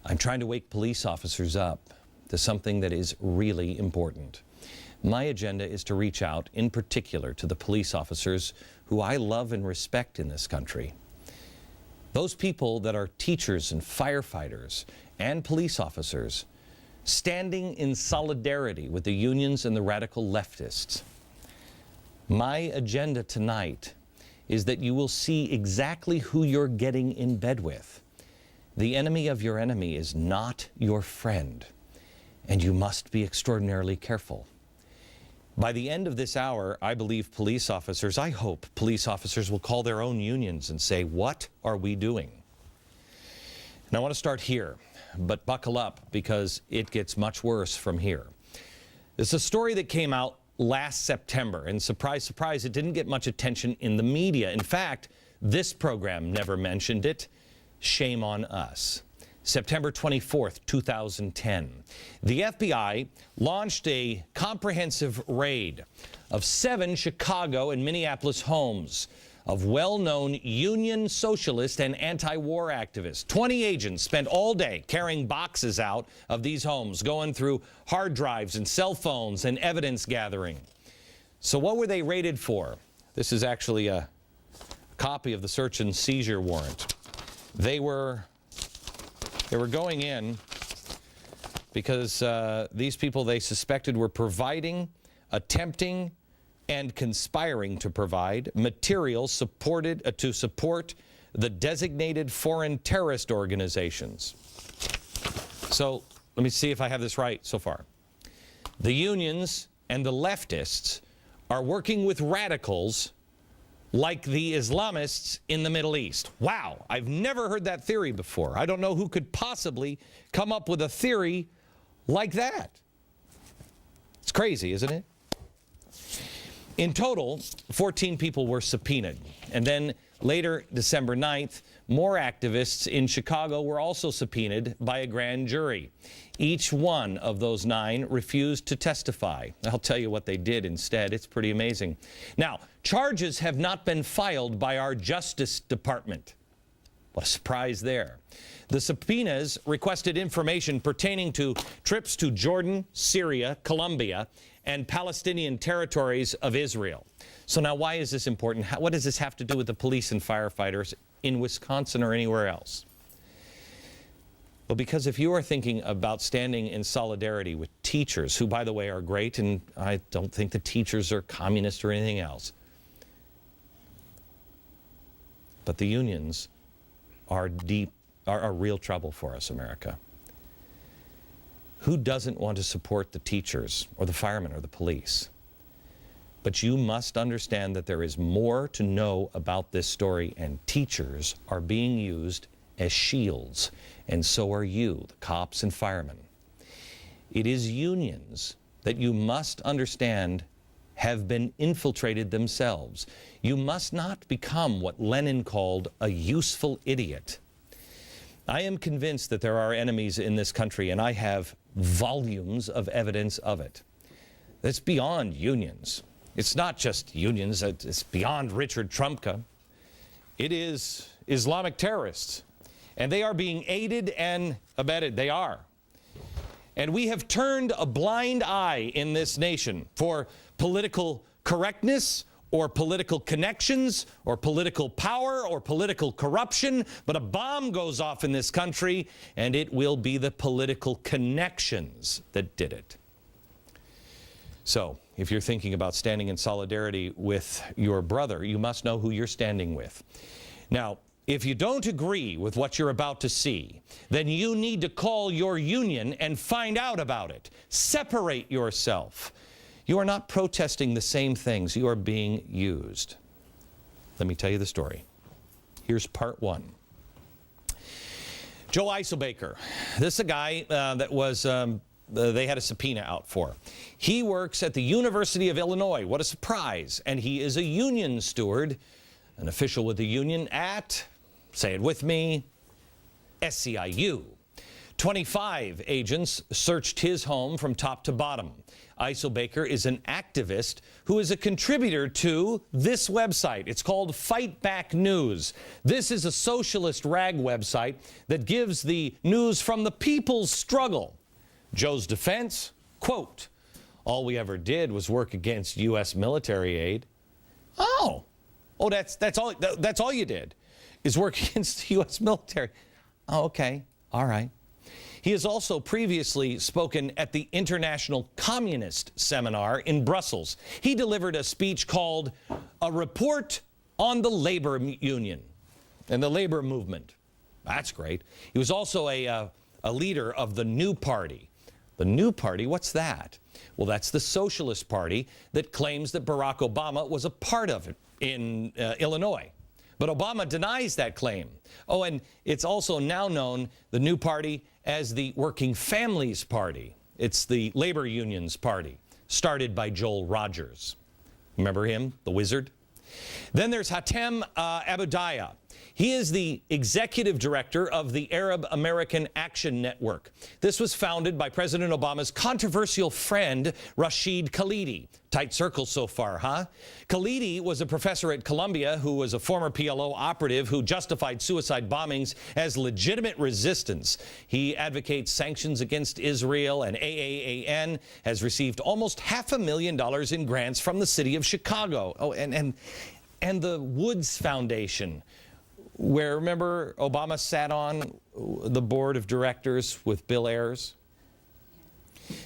I'm trying to wake police officers up to something that is really important. My agenda is to reach out, in particular, to the police officers who I love and respect in this country. Those people that are teachers and firefighters and police officers standing in solidarity with the unions and the radical leftists. My agenda tonight is that you will see exactly who you're getting in bed with. The enemy of your enemy is not your friend, and you must be extraordinarily careful. By the end of this hour, I believe I hope police officers will call their own unions and say, what are we doing? And I want to start here, but buckle up because it gets much worse from here. It's a story that came out last September, and surprise, surprise, it didn't get much attention in the media. In fact, this program never mentioned it. Shame on us. September 24th, 2010. The FBI launched a comprehensive raid of 7 Chicago and Minneapolis homes of well-known union socialist and anti-war activists. 20 agents spent all day carrying boxes out of these homes, going through hard drives and cell phones and evidence gathering. So what were they raided for? This is actually a copy of the search and seizure warrant. They were going in because these people they suspected were providing, attempting, and conspiring to provide material to support the designated foreign terrorist organizations. So let me see if I have this right so far. The unions and the leftists are working with radicals like the Islamists in the Middle East. Wow, I've never heard that theory before. I don't know who could possibly come up with a theory like that. It's crazy, isn't it? In total, 14 people were subpoenaed. And then later, December 9th, more activists in Chicago were also subpoenaed by a grand jury. Each one of those 9 refused to testify. I'll tell you what they did instead. It's pretty amazing. Now, charges have not been filed by our Justice Department. What a surprise there. The subpoenas requested information pertaining to trips to Jordan, Syria, Colombia, and Palestinian territories of Israel. So now why is this important? What does this have to do with the police and firefighters in Wisconsin or anywhere else? Well, because if you are thinking about standing in solidarity with teachers, who, by the way, are great, and I don't think the teachers are communist or anything else, but the unions are real trouble for us, America. Who doesn't want to support the teachers or the firemen or the police? But you must understand that there is more to know about this story, and teachers are being used as shields, and so are you, the cops and firemen. It is unions that you must understand have been infiltrated themselves. You must not become what Lenin called a useful idiot. I am convinced that there are enemies in this country, and I have volumes of evidence of it. It's beyond unions. It's not just unions. It's beyond Richard Trumka. It is Islamic terrorists, and they are being aided and abetted. They are. And we have turned a blind eye in this nation for political correctness or political connections or political power or political corruption, but a bomb goes off in this country and it will be the political connections that did it. So, if you're thinking about standing in solidarity with your brother, you must know who you're standing with. Now, if you don't agree with what you're about to see, then you need to call your union and find out about it. Separate yourself. You are not protesting the same things. You are being used. Let me tell you the story. Here's part 1. Joe Eiselbaker. This is a guy that was, they had a subpoena out for. He works at the University of Illinois. What a surprise. And he is a union steward, an official with the union at, say it with me, SEIU. 25 agents searched his home from top to bottom. Icel Baker is an activist who is a contributor to this website. It's called Fight Back News. This is a socialist rag website that gives the news from the people's struggle. Joe's defense, quote, "All we ever did was work against U.S. military aid." Oh, that's all you did, is work against the U.S. military. Oh, okay, all right. He has also previously spoken at the International Communist Seminar in Brussels. He delivered a speech called "A Report on the Labor Union and the Labor Movement." That's great. He was also a leader of the New Party. The New Party, what's that? Well, that's the Socialist Party that claims that Barack Obama was a part of it in Illinois. But Obama denies that claim. Oh, and it's also now known, the New Party, as the Working Families Party. It's the labor unions party, started by Joel Rogers. Remember him, the wizard? Then there's Hatem Abudaya. He is the executive director of the Arab American Action Network. This was founded by President Obama's controversial friend, Rashid Khalidi. Tight circle so far, huh? Khalidi was a professor at Columbia who was a former PLO operative who justified suicide bombings as legitimate resistance. He advocates sanctions against Israel, and AAAN has received almost $500,000 in grants from the city of Chicago. Oh, and the Woods Foundation, where, remember, Obama sat on the board of directors with Bill Ayers.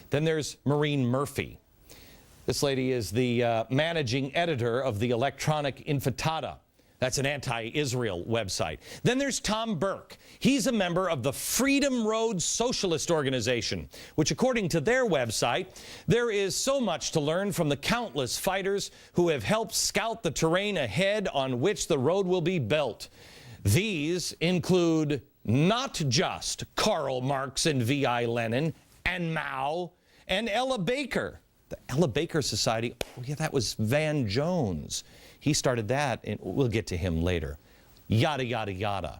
Then there's Maureen Murphy. This lady is the managing editor of the Electronic Intifada. That's an anti-Israel website. Then there's Tom Burke. He's a member of the Freedom Road Socialist Organization, which, according to their website, there is so much to learn from the countless fighters who have helped scout the terrain ahead on which the road will be built. These include not just Karl Marx and V.I. Lenin and Mao and Ella Baker. The Ella Baker Society, oh yeah, that was Van Jones. He started that, and we'll get to him later. Yada, yada, yada.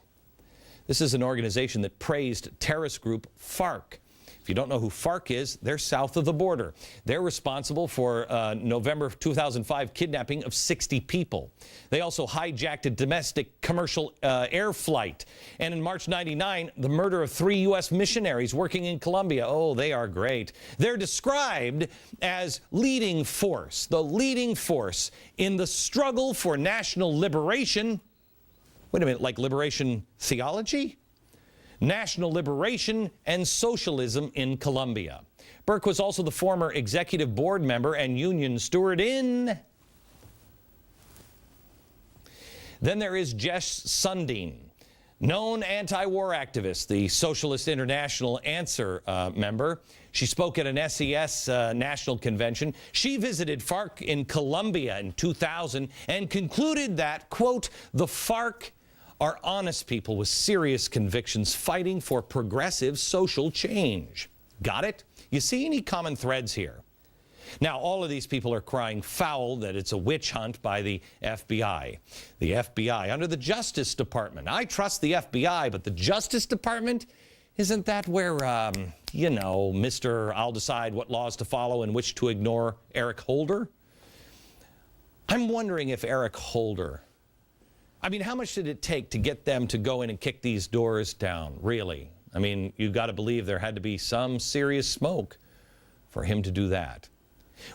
This is an organization that praised terrorist group FARC. If you don't know who FARC is, they're south of the border. They're responsible for November 2005 kidnapping of 60 people. They also hijacked a domestic commercial air flight. And in March '99, the murder of 3 U.S. missionaries working in Colombia. Oh, they are great. They're described as leading force, the leading force in the struggle for national liberation. Wait a minute, like liberation theology? National liberation and socialism in Colombia. Burke was also the former executive board member and union steward in... Then there is Jess Sundin, known anti-war activist, the Socialist International Answer member. She spoke at an SES national convention. She visited FARC in Colombia in 2000 and concluded that, quote, "The FARC are honest people with serious convictions fighting for progressive social change." Got it? You see any common threads here? Now, all of these people are crying foul that it's a witch hunt by the FBI. The FBI under the Justice Department. I trust the FBI, but the Justice Department, isn't that where, you know, Mr. I'll decide what laws to follow and which to ignore, Eric Holder? I'm wondering if Eric Holder, I mean, how much did it take to get them to go in and kick these doors down, really? I mean, you've got to believe there had to be some serious smoke for him to do that.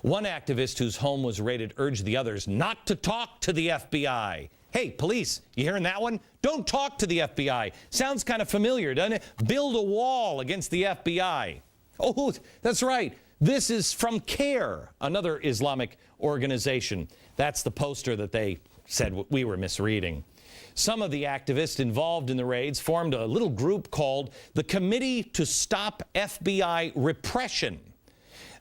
One activist whose home was raided urged the others not to talk to the FBI. Hey, police, you hearing that one? Don't talk to the FBI. Sounds kind of familiar, doesn't it? Build a wall against the FBI. Oh, that's right. This is from CARE, another Islamic organization. That's the poster that they said we were misreading. Some of the activists involved in the raids formed a little group called the Committee to Stop FBI Repression.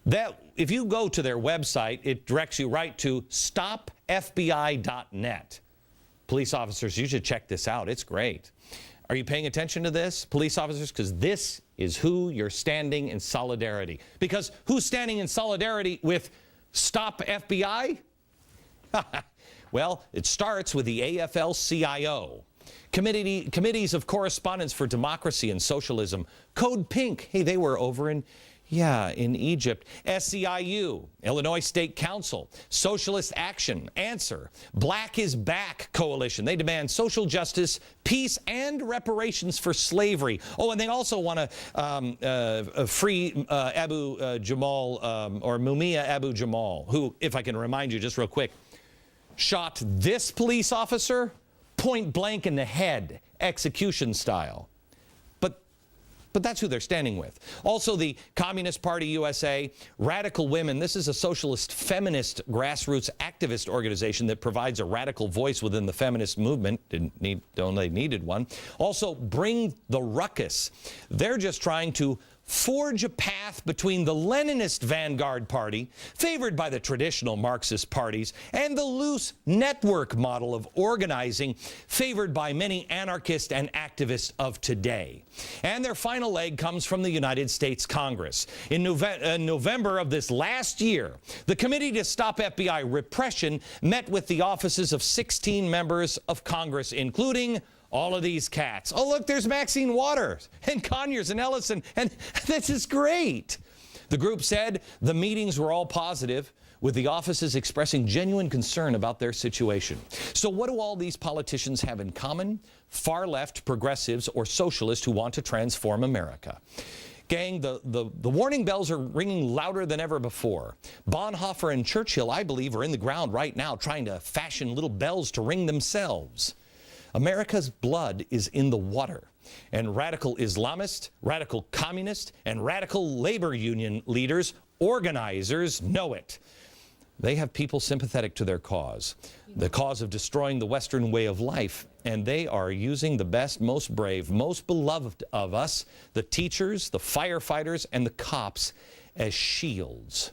That, if you go to their website, it directs you right to stopfbi.net. Police officers, you should check this out. It's great. Are you paying attention to this, police officers? Because this is who you're standing in solidarity. Because who's standing in solidarity with Stop FBI? Well, it starts with the afl-cio. Committees of Correspondence for Democracy and Socialism. Code Pink. Hey, they were over in Egypt. SEIU, Illinois State Council. Socialist Action, Answer. Black is Back Coalition. They demand social justice, peace, and reparations for slavery. Oh, and they also want to free Abu Jamal, or Mumia Abu Jamal, who, if I can remind you just real quick, shot this police officer point blank in the head, execution style. But that's who they're standing with. Also, the Communist Party USA, Radical Women. This is a socialist feminist grassroots activist organization that provides a radical voice within the feminist movement. Only needed one. Also, Bring the Ruckus. They're just trying to forge a path between the Leninist vanguard party, favored by the traditional Marxist parties, and the loose network model of organizing, favored by many anarchists and activists of today. And their final leg comes from the United States Congress. In November of this last year, the Committee to Stop FBI Repression met with the offices of 16 members of Congress, including all of these cats. Oh, look, there's Maxine Waters and Conyers and Ellison, and this is great. The group said the meetings were all positive, with the offices expressing genuine concern about their situation. So what do all these politicians have in common? Far left, progressives, or socialists who want to transform America. Gang, the warning bells are ringing louder than ever before. Bonhoeffer and Churchill, I believe, are in the ground right now trying to fashion little bells to ring themselves. America's blood is in the water, and radical Islamist, radical communist, and radical labor union leaders, organizers know it. They have people sympathetic to their cause, the cause of destroying the Western way of life, and they are using the best, most brave, most beloved of us, the teachers, the firefighters, and the cops, as shields.